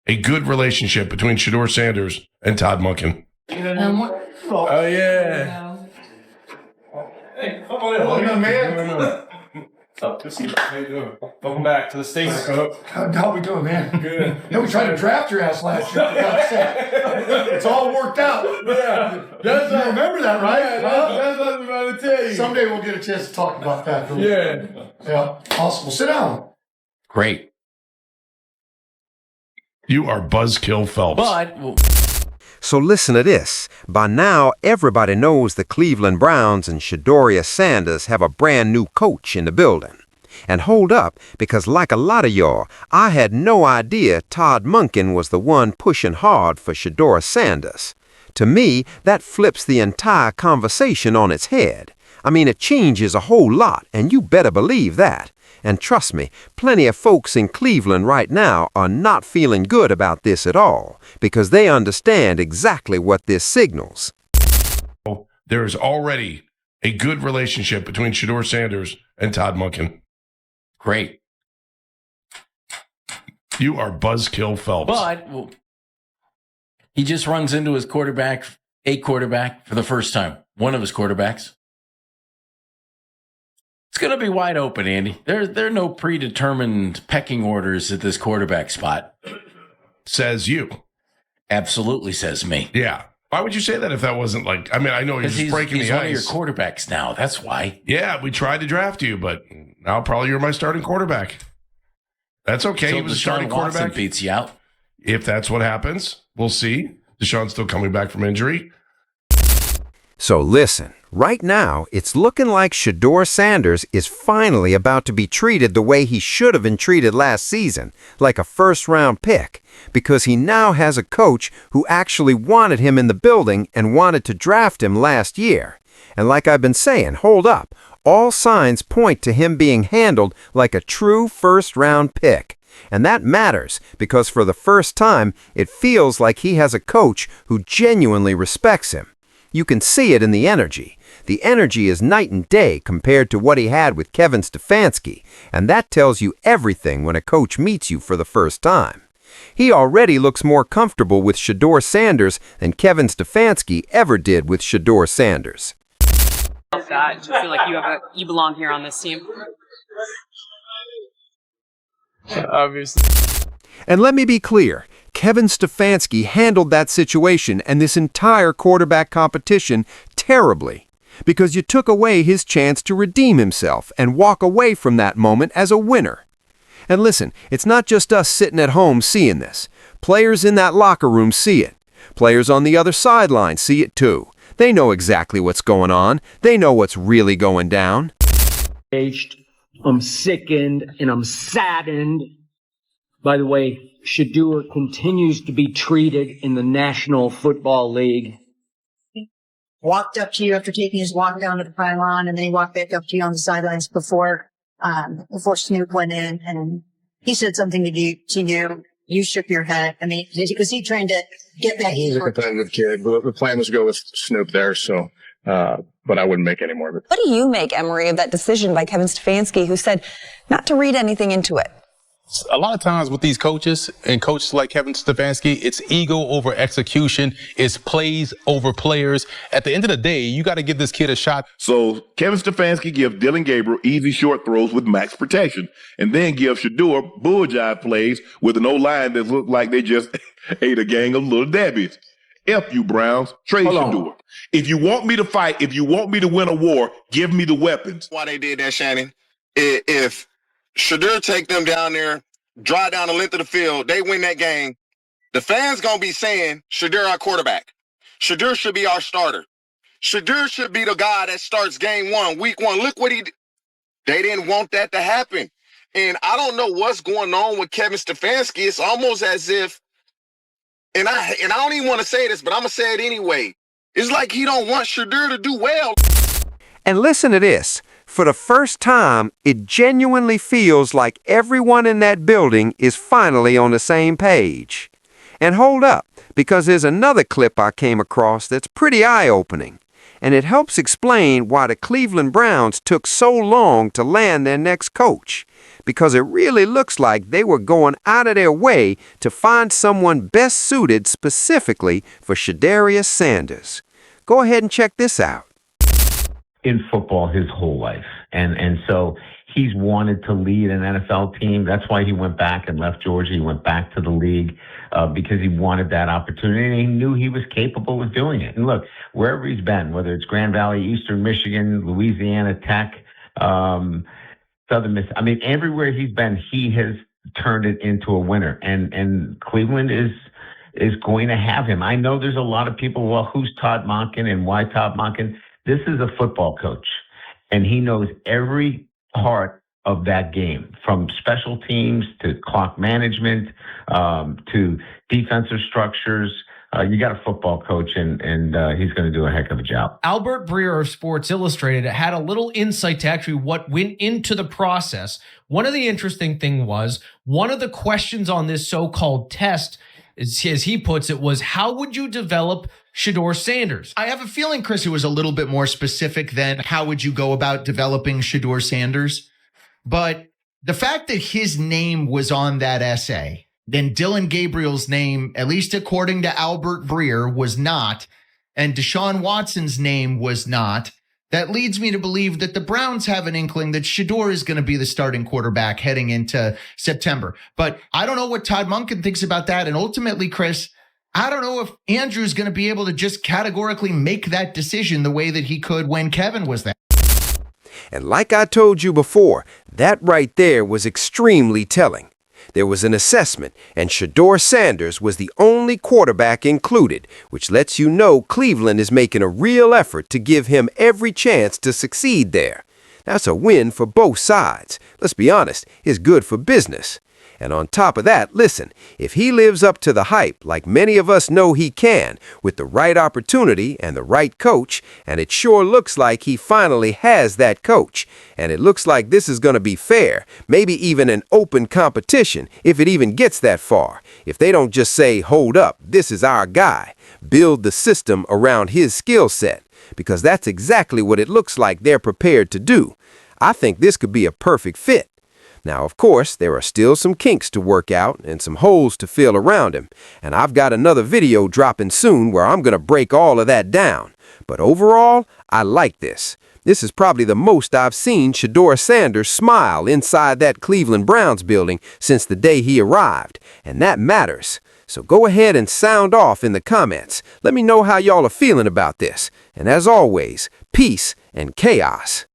a good relationship between Shedeur Sanders and Todd Monken. Oh, yeah. Hey, come on in, man. Good to see you. How you doing? Welcome back to the States. How we doing, man? Good. Yeah, we tried to draft your ass last year. For God's sake. It's all worked out. Yeah. You remember that, right? Yeah, that's what I was about to tell you. Someday we'll get a chance to talk about that. Yeah. Yeah. Awesome. Well, sit down. Great. You are Buzzkill Phelps. So listen to this. By now, everybody knows the Cleveland Browns and Shedeur Sanders have a brand new coach in the building. And hold up, because like a lot of y'all, I had no idea Todd Monken was the one pushing hard for Shedeur Sanders. To me, that flips the entire conversation on its head. I mean, it changes a whole lot, and you better believe that. And trust me, plenty of folks in Cleveland right now are not feeling good about this at all, because they understand exactly what this signals. There is already a good relationship between Shedeur Sanders and Todd Monken. Great. You are Buzzkill Phelps. But he just runs into his quarterback for the first time. One of his quarterbacks. It's going to be wide open, Andy. There are no predetermined pecking orders at this quarterback spot. Says you. Absolutely, says me. Yeah. Why would you say that if that wasn't like, I mean, I know you're just breaking he's the one ice. of your quarterbacks now. That's why. Yeah, we tried to draft you, but now probably you're my starting quarterback. That's okay. He was a starting quarterback. Beats you out. If that's what happens, we'll see. Deshaun's still coming back from injury. So listen, right now, it's looking like Shedeur Sanders is finally about to be treated the way he should have been treated last season, like a first-round pick, because he now has a coach who actually wanted him in the building and wanted to draft him last year. And like I've been saying, hold up, all signs point to him being handled like a true first-round pick. And that matters, because for the first time, it feels like he has a coach who genuinely respects him. You can see it in the energy. The energy is night and day compared to what he had with Kevin Stefanski, and that tells you everything when a coach meets you for the first time. He already looks more comfortable with Shedeur Sanders than Kevin Stefanski ever did with Shedeur Sanders. That you feel like you belong here on this team. Obviously. And let me be clear, Kevin Stefanski handled that situation and this entire quarterback competition terribly, because you took away his chance to redeem himself and walk away from that moment as a winner. And listen, it's not just us sitting at home seeing this. Players in that locker room see it. Players on the other sideline see it too. They know exactly what's going on. They know what's really going down. I'm sickened and I'm saddened. By the way, Shedeur continues to be treated in the National Football League. Walked up to you after taking his walk down to the pylon, and then he walked back up to you on the sidelines before Snoop went in, and he said something to you. You shook your head. I mean, was he trying to get back? He's a competitive kid. But the plan was to go with Snoop there, so but I wouldn't make any more of it. What do you make, Emery, of that decision by Kevin Stefanski, who said not to read anything into it? A lot of times with these coaches and coaches like Kevin Stefanski, it's ego over execution. It's plays over players. At the end of the day, you got to give this kid a shot. So Kevin Stefanski gives Dylan Gabriel easy short throws with max protection, and then gives Shedeur bullseye plays with an O-line that looked like they just ate a gang of little Debbies. F you, Browns. Trade Shedeur. If you want me to fight, if you want me to win a war, give me the weapons. Why they did that, Shannon? If Shedeur take them down there, drive down the length of the field, they win that game, the fans going to be saying, Shedeur our quarterback. Shedeur should be our starter. Shedeur should be the guy that starts game one, week one. Look what he did. They didn't want that to happen. And I don't know what's going on with Kevin Stefanski. It's almost as if, and I don't even want to say this, but I'm going to say it anyway. It's like he don't want Shedeur to do well. And listen to this. For the first time, it genuinely feels like everyone in that building is finally on the same page. And hold up, because there's another clip I came across that's pretty eye-opening. and it helps explain why the Cleveland Browns took so long to land their next coach, because it really looks like they were going out of their way to find someone best suited specifically for Shedeur Sanders. Go ahead and check this out. In football his whole life, and so he's wanted to lead an NFL team. That's why he went back and left Georgia. He went back to the league because he wanted that opportunity, and he knew he was capable of doing it. And look, wherever he's been, whether it's Grand Valley, Eastern Michigan, Louisiana Tech, Southern Miss, I mean, everywhere he's been, he has turned it into a winner. And Cleveland is going to have him. I know there's a lot of people, well, who's Todd Monken and why Todd Monken? This is a football coach, and he knows every part of that game, from special teams to clock management to defensive structures. You got a football coach, and he's going to do a heck of a job. Albert Breer of Sports Illustrated had a little insight to actually what went into the process. One of the interesting thing was, one of the questions on this so-called test, as he puts it, was how would you develop Shedeur Sanders? I have a feeling, Chris, it was a little bit more specific than how would you go about developing Shedeur Sanders. But the fact that his name was on that essay, then Dylan Gabriel's name, at least according to Albert Breer, was not, and Deshaun Watson's name was not, that leads me to believe that the Browns have an inkling that Shedeur is going to be the starting quarterback heading into September. But I don't know what Todd Monken thinks about that. And ultimately, Chris, I don't know if Andrew's going to be able to just categorically make that decision the way that he could when Kevin was there. And like I told you before, that right there was extremely telling. There was an assessment, and Shedeur Sanders was the only quarterback included, which lets you know Cleveland is making a real effort to give him every chance to succeed there. That's a win for both sides. Let's be honest, it's good for business. And on top of that, listen, if he lives up to the hype, like many of us know he can, with the right opportunity and the right coach, and it sure looks like he finally has that coach, and it looks like this is going to be fair, maybe even an open competition, if it even gets that far, if they don't just say, hold up, this is our guy, build the system around his skill set, because that's exactly what it looks like they're prepared to do. I think this could be a perfect fit. Now, of course, there are still some kinks to work out and some holes to fill around him, and I've got another video dropping soon where I'm going to break all of that down. But overall, I like this. This is probably the most I've seen Shedeur Sanders smile inside that Cleveland Browns building since the day he arrived, and that matters. So go ahead and sound off in the comments. Let me know how y'all are feeling about this. And as always, peace and chaos.